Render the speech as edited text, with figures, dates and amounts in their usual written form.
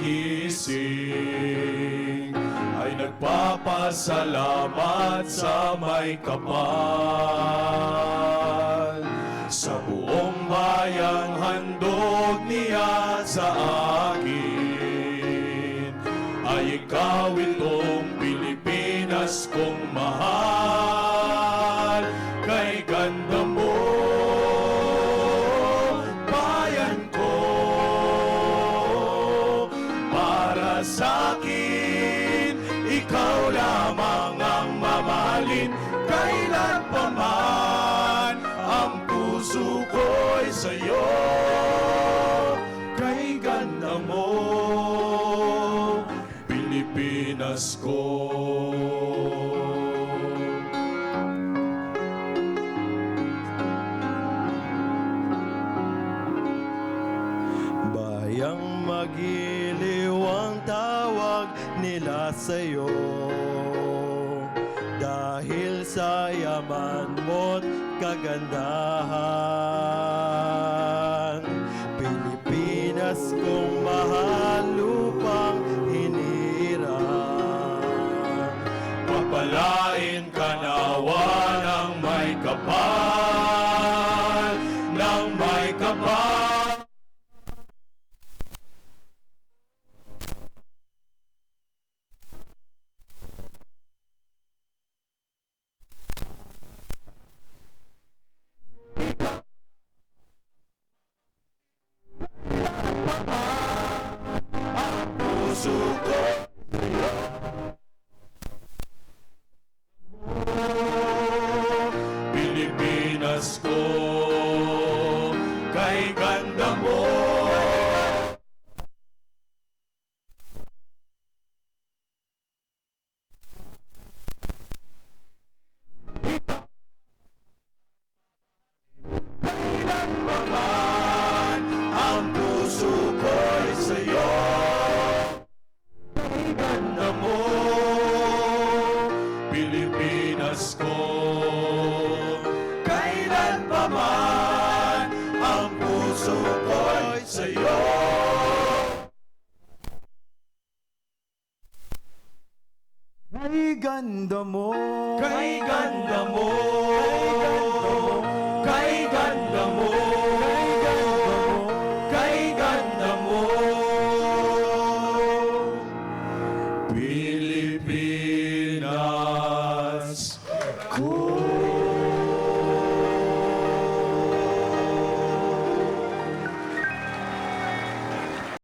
nagising ay nagpapasalamat sa may kapal. Sa buong bayang handog niya sa akin, ay ikaw itong Pilipinas kong mahal. Kay ganda mo, bayan ko, para sa'kin ikaw lamang ang mamahalin. Kailan pa man ang puso ko'y sa'yo. Kay ganda mo, Pilipinas ko. Bayang magiliw ang tawag nila sa'yo, dahil sa yaman mo't kagandahan. Pilipinas kong mahal, lupang hinirang. Papalain ka nawa ng may kapal, ng may kapal. Puso ko Pilipinas ko, kay ganda mo. Kailan pa man ang puso ko'y sa'yo. Kay ganda mo, Pilipinas ko. Kailan pa man ang puso ko'y sa'yo. Kay ganda mo, Kay ganda mo, kay ganda mo, kay ganda mo, Pilipinas.